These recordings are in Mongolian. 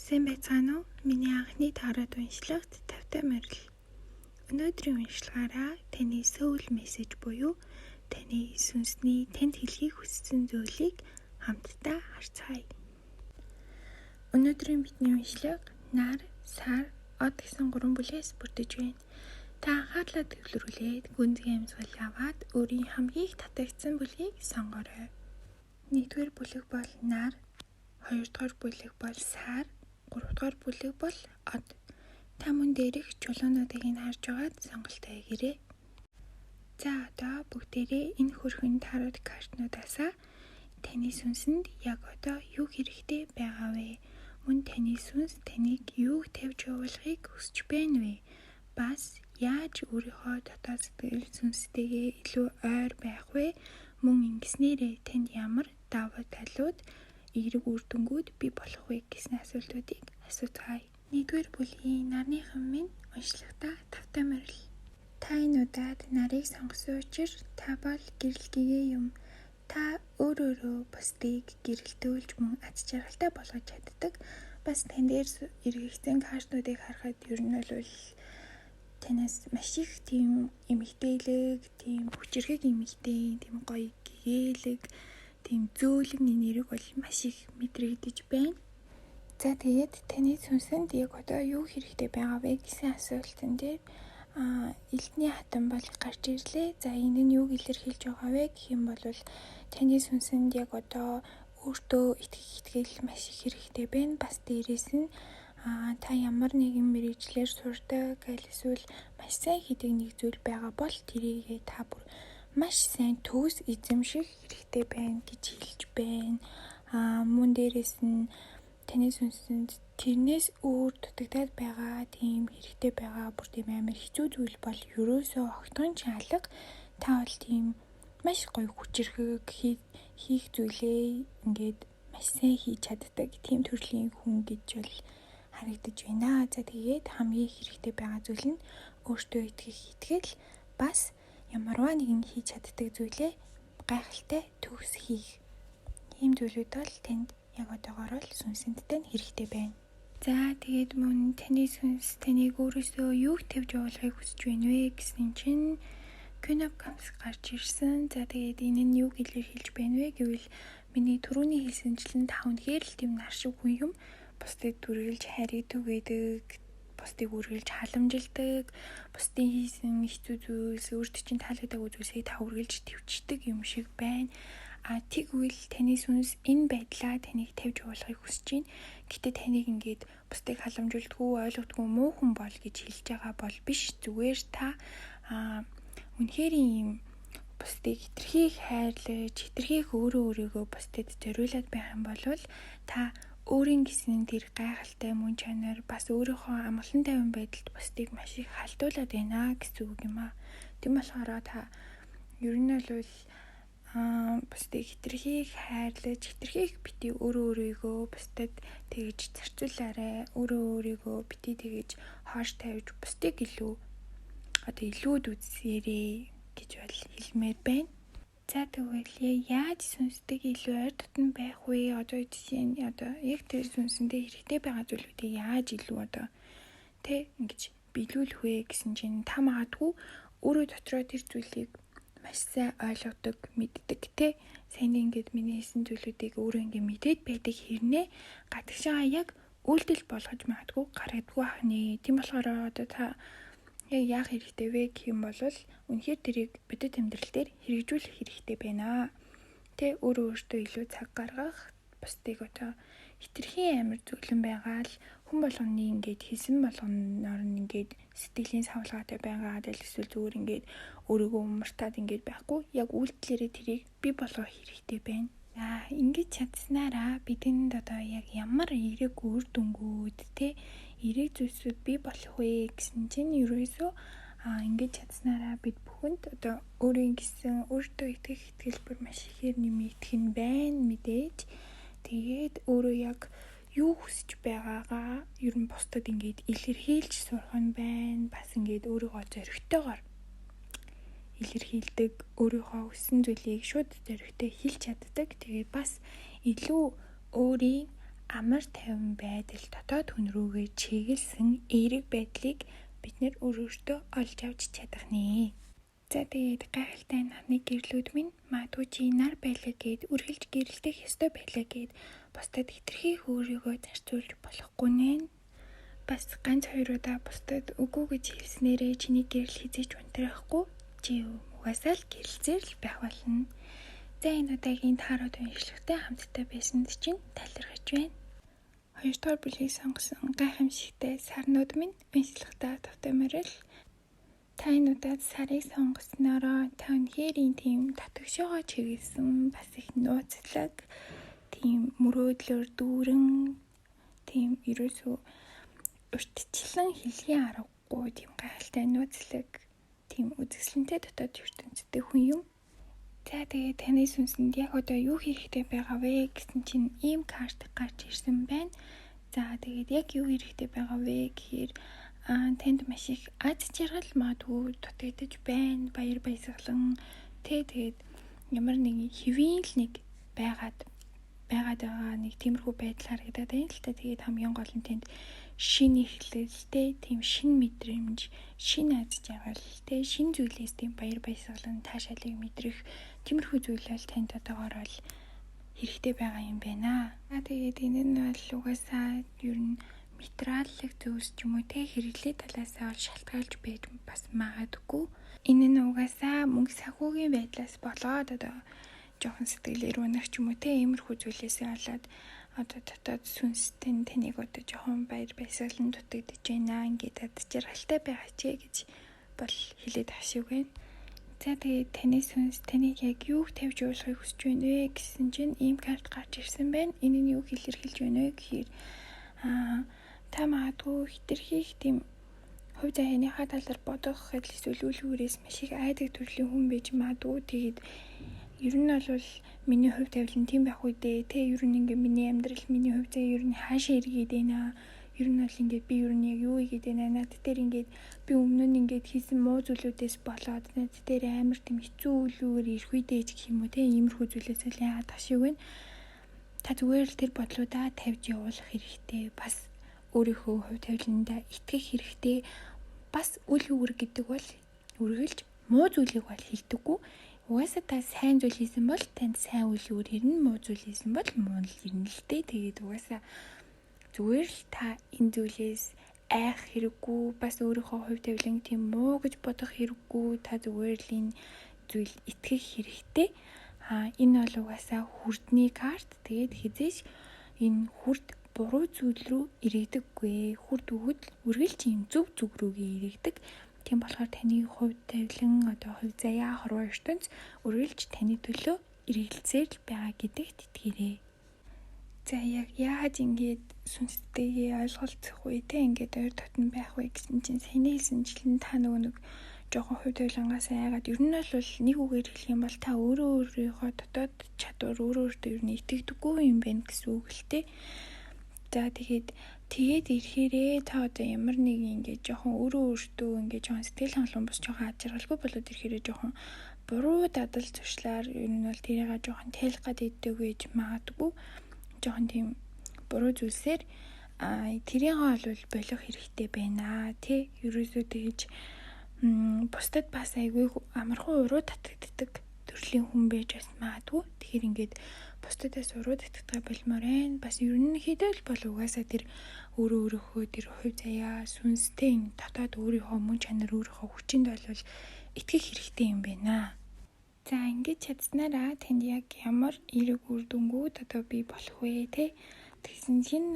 Сайн байцгаана уу? Миний анхны тараад уншлагт тавтай морил. Өнөөдрийн уншлагаараа таны soul message буюу таны сүнсний танд хэлхийг хүссэн зүйлийг хамтдаа харцгаая. Өнөөдрийн бидний уншлага нар, сар, од гэсэн 3 бүлээс бүрдэж байна. Та анхаарлаа төвлөрүүлээд гүнзгий амьсгал аваад өөрийн хамгийн их татагдсан бүлгийг сонгоорой. Нэгдүгээр бүлэг бол нар, хоёрдугаар бүлэг бол сар, гуравдугаар бүлэг бол од. Та мөн дээрх чулуунуудыг харж байгаад сонголтоо хийгээрэй. За одоо бүгдээрээ энэ хөрхөн тарот картнуудаасаа таны сүнсэнд яг одоо юу хэрэгтэй байгаа вэ? Мөн таны сүнс таныг юу тавьж явуулахыг хүсэж байна вэ? Бас яаж өөрийнхөө дотоод сэтгэл сүнстэйгээ илүү ойр байх вэ? Мөн ингэснээрээ танд ямар давуу талууд, эерэг үр дүнгууд бий болох вэ гэсэн асуултуудыг асууцгаая. Нэгдүгээр бүлгийн нарныхан минь уншлагтаа тавтай морил. Та энэ удаад нарыг сонгосон учраас та бол гэрэлтгийгээ юм. Та өөрөөрөө бусдыг гэрэлтүүлж мөн аз жаргалтай болгож чаддаг. Бас тань дээр эргэжсэн картнуудыг харахад ер нь бол танаас маш их тийм эмэгтэйлэг, тийм хүчирхэг эмэгтэй, тийм гоё гэгээлэг, тийм зөөлөн нэрийг бол маш их мэдрэгдэж байна. За тэгээд таны сүнсэнд яг одоо юу хэрэгтэй байгаа вэ гэсэн асуултан дээр элдний хатан бол гарч ирлээ. За энэ нь юуг илэрхийлж байгаа вэ гэх юм бол таны сүнсэнд яг одоо өөртөө итгэл маш их хэрэгтэй байна. Бас дээрээс нь та ямар нэгэн мэргэжлэр сурдаг, аль эсвэл маш сайн хийдэг нэг зүйл байгаа бол тэрийгээ та бүр маш сайн төгс эзэмших хэрэгтэй байна гэж хэлж байна. Мөн дээрээс нь таны сүнсэнд тэрнээс өөр дутагдаад байгаа тийм хэрэгтэй байгаа бүр тийм амар хэцүү зүйл бол ерөөсөө огтхон ч алга. Та бол тийм маш гоё хүчирхэг хийх зүйлээ ингээд маш сайн хийж чаддаг тийм төрлийн хүн гэж бол харагдаж байна. За тэгээд хамгийн хэрэгтэй байгаа зүйл нь өөртөө итгэх итгэл, бас ямарваа нэгэн хийж чаддаг зүйлээ гайхалтай төгс хийх. Ийм зүйлүүд бол танд яг одоогоор л сүнсэндтэй нь хэрэгтэй байна. За тэгээд мөн таны сүнс таныг өөрөөсөө юу тавьж явуулахыг хүсэж байна вэ гэсэн чинь Queen of Cups гарч ирсэн. За тэгээд энэ нь юуг илэрхийлж байна вэ гэвэл миний түрүүний хэлсэнчлэн та үнэхээр л тийм нар шиг хүн юм. Бусдыг дүргэлж хайрыг түгээдэг, бусдыг үргэлж халамжилдаг, бусдын хийсэн хэцүү зүйлс, өөртөө чинь таалагдаагүй зүйлсийг та үргэлж төвчдөг юм шиг байна. Тэгвэл таны сүнс энэ байдлаа таныг тавьж явуулахыг хүсэж байна. Гэтэ таныг ингээд бусдыг халамжилдаггүй, ойлгодоггүй муу хүн бол гэж хэлж байгаа бол биш. Зүгээр та үнэхээр юм бусдыг хэтэрхий хайрлаж, хэтэрхий өөрийгөө бусдад зориулаад байх юм бол та өөрийн гэсэн тэр гайхалтай мөн чанар, бас өөрийнхөө амгалан тайван байдалд бусдыг маш их халдуулаад байна гэсэн үг юм аа. Тийм болохоор та ер нь бол бусдыг хэтэрхий хайрлаж, хэтэрхий бити өөрийгөө бусдад тэгж зарцуулаарай. Өөрийгөө бити тэгж хоош тавьж бусдыг илүүд үзээрэй гэж бол хэлмээр байна. За тэгвэл яаж сүнстэй илүү ойр дотн байх вэ? Одоо жишээ нь яг тэр сүнсэндээ хэрэгтэй байгаа зүйлүүдийг яаж илүү ингэж биелүүлэх вэ гэсэн чинь та магадгүй өөрөө дотроо тэр зүйлийг маш сайн ойлгодог, мэддэг сайн ингээд миний хийсэн зүйлүүдийг өөрөө ингээд мэдээд байдаг хэрнээ гадагшаа яг үйлдэл болгож магадгүй гаргадгүй ахны. Тийм болохоор одоо та яах хэрэгтэй вэ гэх юм бол үнэхээр тэрийг бодит амьдрал дээр хэрэгжүүлэх хэрэгтэй байна. Өөртөө илүү цаг гаргах, бусдыг хэтэрхий амар зөвлөн байгаа л хүн болгоны ингээд хийсэн болгоноор нь ингээд сэтгэлийн савлгаатай байгаад эсвэл зүгээр ингээд өөрийгөө умартаад ингээд байхгүй. Яг үйлдэлээрээ тэрийг бий болгох хэрэгтэй байна. Ингэж чадсанараа бидэнд яг ямар эерэг үр дүнгууд эерэг зүйлсүүд бий болох вэ гэсэн чинь ерөөсөө ингэж чадсанараа бид бүхэнд өөртөө итгэх итгэл бүр маш ихээр нэмэгдэх нь байна мэдээж. Тэгээд өөрөө яг юу хүсэж байгаагаа ер нь бусдад ингээд илэрхийлж сурах нь байна. Бас ингээд өөрийгөө зоригтойгоор илэрхийлдэг, өөрийнхөө хүссэн зүйлийг шууд зоригтой хэлж чаддаг. Тэгээд бас илүү өөрийн амар тайван байдал дотоод хүн рүүгээ чиглэсэн эерэг байдлыг бид нэр өөрөөсөө олж авч чадах нэ. За тэгээд гайхалтай нарны гэрлүүд минь магадгүй чи нар байлаа гэд үргэлж гэрэлтэх ёстой байлаа гэд бусдад хэтэрхий өөрийгөө зарцуулж болохгүй нэ. Бас ганц хоёр удаа бусдад үгүй гэж хэлснээрээ чиний гэрэл хизээч унтрахгүй чи угаасаа л гэрэлцээр л байх болно. За энэ удаагийн таарууд уншлагатай хамтдаа байсан чинь талархаж байна. 2 дугаар бүлгийг сонгосон гайхамшигтай сарнууд минь уншлагатаа тавтамаар л та энэ удаад сарыг сонгоснороо та үнэхээр тийм татгшоогоо чиглэсэн бас их нууцлаг тийм мөрөөдлөөр дүүрэн тийм ерөөсөө урьдчилан хэлхийн аргагүй тийм гайхалтай нууцлаг тийм үзэсгэлэнтэй дотоод ертөнцтэй хүн юм. За тэгээд таны сүнсэнд яг одоо юу хэрэгтэй байгаа вэ гэсэн чинь ийм карт гарч ирсэн байна. За тэгээд яг юу хэрэгтэй байгаа вэ гэхээр танд маш их аз жаргал магадгүй дутагдаж байна. Баяр баясгалан тэгээд ямар нэгэн хэвийн л нэг байгаад байгаа нэг тиймэрхүү байдал харагдаад байна л та. Тэгээд хамгийн гол нь танд шин эхлэлтэй тийм шин мэдрэмж, шин аз жаргал, шин зүйлээс тийм баяр баясгалан таашаалыг мэдрэх тиймэрхүү зүйл бол танд одоогоор бол хэрэгтэй байгаа юм байна. Тэгээд энэ нь бол угаасаа ер нь материаллык зүйлс ч юм уу хэрэглээ талаасаа бол шалтгаалж байж бас магадгүй. Энэ нь угаасаа мөнгө санхүүгийн байдлаас болоод одоо жоохон сэтгэлээр унах ч юм уу иймэрхүү зүйлээсээ болоод одоо дотоод сүнстэй таныг одоо жоохон баяр баясгалан дутагдж байна. Ингээд аз жаргалтай байгаа ч гэж бол хэлээд авшиг байна. За тэгээд таны сүнс таныг яг юуг тавьж уулахыг хүсэж байна вэ гэсэн чинь ийм карт гарч ирсэн байна. Энэ нь юуг илэрхийлж байна вэ гэхээр та магадгүй хэтэрхий тийм хувь заяаныхаа талаар бодох эсвэл үл хүрээс маш их айдаг төрлийн хүн байж магадгүй. Тэгээд ер нь бол миний хувь тавилан тийм байх үедээ ер нь ингээ миний амьдрал миний хувь заяа ер нь хаашаа эргээд байна. Ер нь бол ингээд би ер нь яг юу игээд байна. Над дээр ингээд би өмнө нь ингээд хийсэн муу зүйлүүдээс болоод над дээр амар тийм хэцүү үлүүгээр ирэх үедээ ч гэх юм уу иймэрхүү зүйлээс л яагаад ташиг вэ? Та зүгээр л тэр бодлуудаа тавьж явуулах хэрэгтэй. Бас өөрийнхөө хувь тавиландаа итгэх хэрэгтэй. Бас үл үүрэг гэдэг бол үргэлж муу зүйлийг бол хийдэггүй. Угаасаа та сайн зүйл хийсэн бол танд сайн үл үүр ирнэ, муу зүйл хийсэн бол муу л ирнэ л дээ. Тэгээд угаасаа зүгээр л та энэ зүйлээс айх хэрэггүй, бас өөрийнхөө хувь тавиланг тийм муу гэж бодох хэрэггүй. Та зүгээр л энэ зүйл итгэх хэрэгтэй. Энэ бол угаасаа хүрдний карт. Тэгээд хизээш энэ хүрд буруу зүйл рүү иргэдэггүй. Хүрд өгөд үргэлж ийм зөв рүүгээ иргэдэг. Тийм болохоор таны хувь тавилан одоо хувь заяа хорвоо ертөнц үргэлж таны төлөө эргэлзээр л байгаа гэдэгт итгээрэй. За яг яаж ингээд сүнстэйгээ ойлголцох вэ ингээд ойр дотн байх вэ гэсэн чинь сайн хэлсэнчлэн та нэг жоохон хувь тавилангаас айгаад ер нь бол нэг үгээр хэлэх юм бол та өөрийнхөө дотоод чадвар өөртөө ер нь итгэдэггүй юм байна гэсэн үг л дээ. За тэгээд ирэхээрээ та одоо ямар нэг ингээд жоохон өөртөө ингээд жоохон сэтгэл хангалуун бас жоохон аз жаргалгүй болоод ирэхээрээ жоохон буруу дадал зуршлаар ер нь бол тэрийгээ жоохон тайлах гэдэг байж магадгүй. Жоохон тийм буруу зүйлсээр тэрийгээ бол болох хэрэгтэй байна. Ерөөсөө тэгж бусдад бас айгүй амархан уруу татагддаг төрлийн хүн байж бас магадгүй. Тэгэхээр ингээд бусдадаас уруу татдаг болмоор байна. Бас ерөнхийдөө л бол угаасаа тэр өөрийнхөө тэр хувь заяа сүнстэй дотоод өөрийнхөө мөн чанар өөрийнхөө хүчинд бол итгэх хэрэгтэй юм байна. За ингэж чадсанараа танд яг ямар эерэг үр дүнгууд одоо бий болох вэ тэгсэн чинь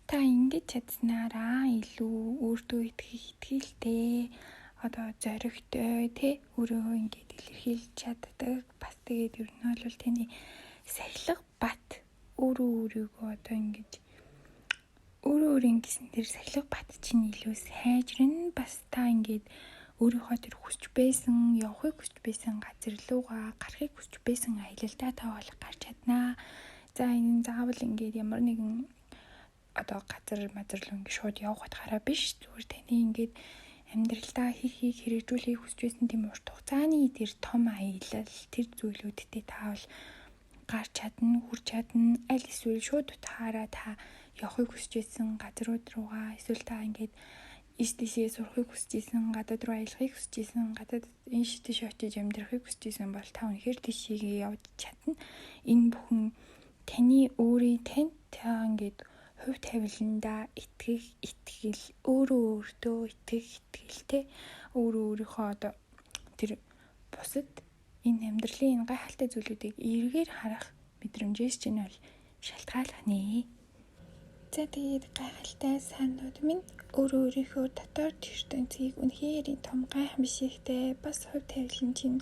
та ингэж чадсанараа илүү өөртөө итгэх итгэлтэй одоо зоригтой өөрийгөө ингэж илэрхийлж чаддаг. Бас тэгээд ер нь бол таны сахилга бат өөрийгөө одоо ингэж өөрийн гэсэн тэр сахилга бат чинь илүү сайжрна. Бас та ингэж өөрийнхөө тэр хүсч байсан, явахыг хүсч байсан газар руугаа гарахыг хүсч байсан аялалдаа та бол гарч чаднаа. За энэ заавал ингээд ямар нэгэн одоо газар руу ингээд шууд явах утгаараа биш. Зүгээр таны ингээд амьдралдаа хэрэгжүүлэхийг хүсч байсан тийм урт хугацааны тэр том аялал тэр зүйлүүдтэй та бол гарч чадна, хүрч чадна. Аль эсвэл шууд утгаараа та явахыг хүсэж байсан газрууд руугаа эсвэл та ингээд иш тийшээ сурахыг хүсэж исэн, гадаад руу аялахыг хүсэж исэн, гадаад иш тийш очиж амьдрахыг хүсэж исэн бол та үнэхээр тийшээгээ явж чадна. Энэ бүхэн таны өөрийн танд та ингээд хувь тавиланда итгэл өөрөө өөртөө итгэлтэй өөрөө өөрийнхөө одоо тэр бусад энэ амьдралын энэ гайхалтай зүйлүүдийг эргээр харах мэдрэмжээс чинь бол шалтгааллах нэ. За тэгээд гайхалтай санууд минь өөрийнхөө дотоод ертөнцийг үнэхээр том гайхамшигтай бас хувь тавилан чинь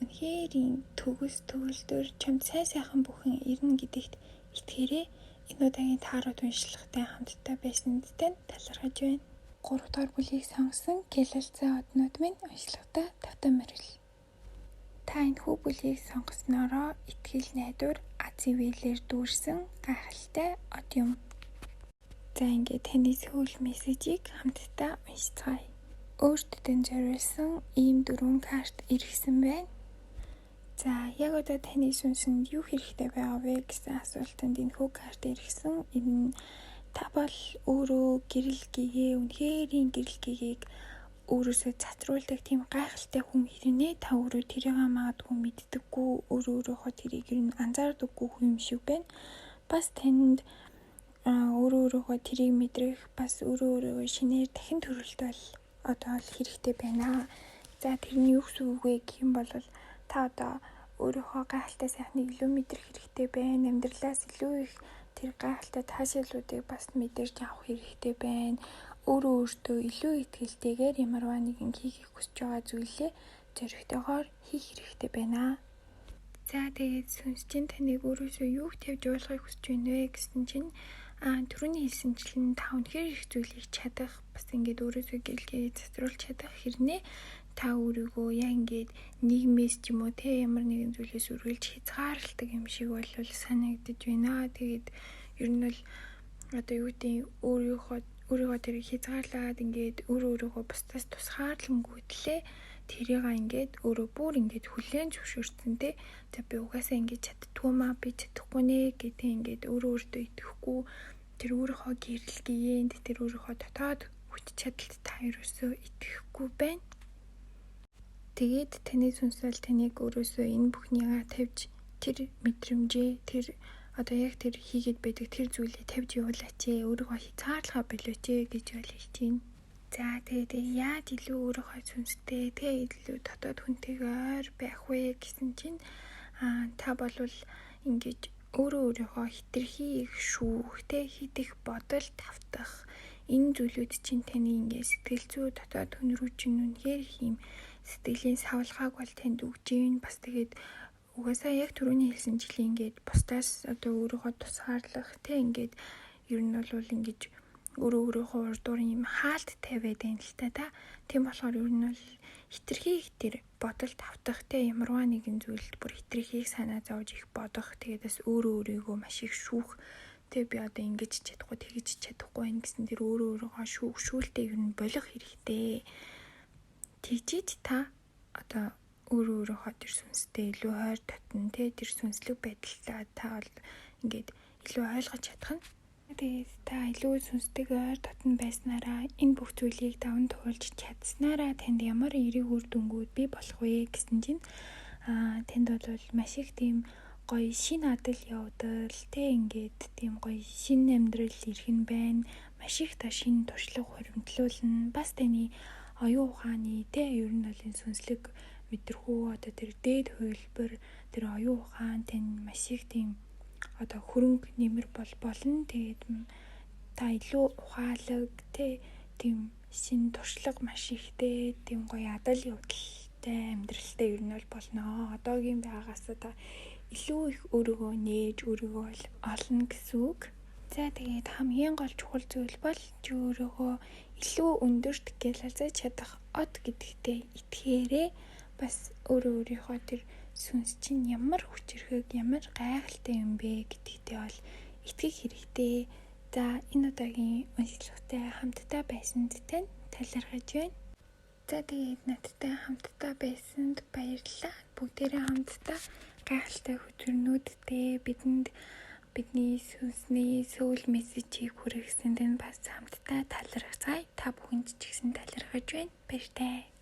үнэхээр төгөлдөр чамд сайхан бүхэн ирнэ гэдэгт итгээрэй. Энэ удаагийн таарууд уншлагатай хамтдаа байсанд танд талархаж байна. 3 дугаар бүлгийг сонгосон гэлэлцээ однууд минь уншлагатай тавтан морил. Та энэхүү бүлгийг сонгоснороо итгэл найдвар АЦВ-лэр дүүрсэн гайхалтай од юм. За ингээд таны сүүл мессежийг хамтдаа уншицгаая. Өөртөө зориулсан ийм 4 карт иргсэн байна. За яг одоо таны сүнсэнд юу хэрэгтэй байгаа вэ гэсэн асуултанд энэхүү карт иргсэн. Энэ та бол өөрөө үнэхээр гэрэл гэгээг өөрөөсөө цацруулдаг тийм гайхалтай хүн хэрнээ та өөрөө тэрийг магадгүй мэддэггүй, өөрөөхөө тэрийг анзаардаггүй хүн юм шиг байна. Бас танд өөрөөхөө тэрийг мэдрэх, бас өөрөөгөө шинээр дахин төрөлт бол одоо л хэрэгтэй байна. За тэр нь юу гэсэн үг вэ гэх юм бол та одоо өөрийнхөө гайхалтай сайхныг илүү мэдрэх хэрэгтэй байна. Амьдралаас илүү их тэр гайхалтай таашаалуудыг бас мэдэрч авах хэрэгтэй байна. Өөртөө илүү итгэлтэйгээр ямарваа нэгэн хийхийг хүсэж байгаа зүйлээ зоригтойгоор хийх хэрэгтэй байна. За тэгээд сүнсчин таныг өөрөөсөө юу тавьж уулахыг хүсэж байна вэ гэсэн чинь түрүүний хэлсэнчлэн та үнэхээр их зүйлийг чадах, бас ингээд өөрөөсөө гэлгээ цацруулж чадах хэрнээ та өөрийгөө яа ингээд нийгмээс ч юм уу ямар нэгэн зүйлээс үргэлж хязгаарладаг юм шиг бол санагдаж байна. Тэгээд ер нь бол одоо юу гэдэг өөрийгөө тэр хязгаарлаад ингээд өөрийгөө бусдаас тусгаарлангүйтлээ тэрийг ингээд өөрөө бүр ингээд хүлээн зөвшөөрсөн те. За би угаасаа ингээд чаддгүй маа, би чадахгүй нэ гэдэг ингээд өөртөө итгэхгүй тэр өөрийнхөө гэрэл гэгэнд тэр өөрийнхөө дотоод хүч чадалд та ерөөсөө итгэхгүй байна. Тэгээд таны сүнс бол таныг өөрөөсөө энэ бүхнийгаа тавьж тэр мэдрэмжээ тэр одоо яг тэр хийгээд байдаг тэр зүйлийг тавьж явуулаач ээ, өөрийгөө хязгаарлахаа болооч ээ гэж бол хэлж байна. За тэгээд яаж илүү өөрийнхөө сүнстэй тэгээд илүү дотоод хүнтэйгээр байх вэ гэсэн чинь та болвол ингэж өөрийнхөө хитрхи их шүүх тэ хит их бодол тавтах энэ зүйлүүд чинь таны ингээд сэтгэл зүй дотоод хүн рүү чинь үнэхээр ийм сэтгэлийн савлгааг бол танд өгж юм. Бас тэгээд угаасаа яг түрүүний хэлсэнчлэн ингээд бусдаас одоо өөрийгөө тусгаарлах тэ ингээд ер нь бол ингэж өөрийнхөө урдуур юм хаалт тавиад байна л та. Тийм болохоор ер нь бол хитрхи их тэр бодолд автах тэ ямарваа нэгэн зүйлд бүр хитрхийг санаа зовж их бодох, тэгээд бас өөрийгөө маш их шүүх. Тэ би одоо ингэж чадахгүй тэгэж чадахгүй байх гэсэн тэр өөрийгөө шүүлтээ ер нь болох хэрэгтэй. Тэгжиж та одоо өөрийнхөө тэр сүнстэй илүү хойр татна тэ тэр сүнслэг байдлаа та бол ингээд илүү ойлгож чадах нь. Тэгээд та илүү сүнстэйгээр татна байснараа энэ бүх зүйлийг даван туулж чадсанараа танд ямар эерэг үр дүнгууд бий болох вэ гэсэн чинь танд бол маш их тийм гоё шин адал явдал тэ ингээд тийм гоё шин амьдрал ирэх нь байна. Маш их та шин туршлага хуримтлуулна. Бас таны оюун ухааны тэ ер нь бол энэ сүнслэг мэдрэхүү одоо тэр дээд хувилбар тэр оюун ухаан тань маш их тийм одоо хөрөнгө нэмэр болно. Тэгээд та илүү ухаалаг тийм шин туршлага маш ихтэй тийм гоё адал явдалтай амьдралтай ер нь бол болно. Одоогийн байгаас та илүү их өөрийгөө нээж өөрийгөө олно гэсэн үг. За тэгээд хамгийн гол чухал зүйл бол чи өөрийгөө илүү өндөрт гэлэлцэж чадах од гэдэгтээ итгээрэй. Бас өөрийнхөө тэр сүнс чинь ямар хүчрхэг, ямар гайхалтай юм бэ гэдэгтээ бол итгэх хэрэгтэй. За энэ удаагийн уншлагатай хамтдаа байсанд тань талархаж байна. За тэгээд надтай хамтдаа байсанд баярлалаа. Бүгдээрээ хамтдаа гайхалтай өдрнүүддээ бидний сүнсний сүүл мессежийг хүргэсэнд нь бас хамтдаа талархацгаая. Та бүхэнд ч гэсэн талархаж байна. Баяртай.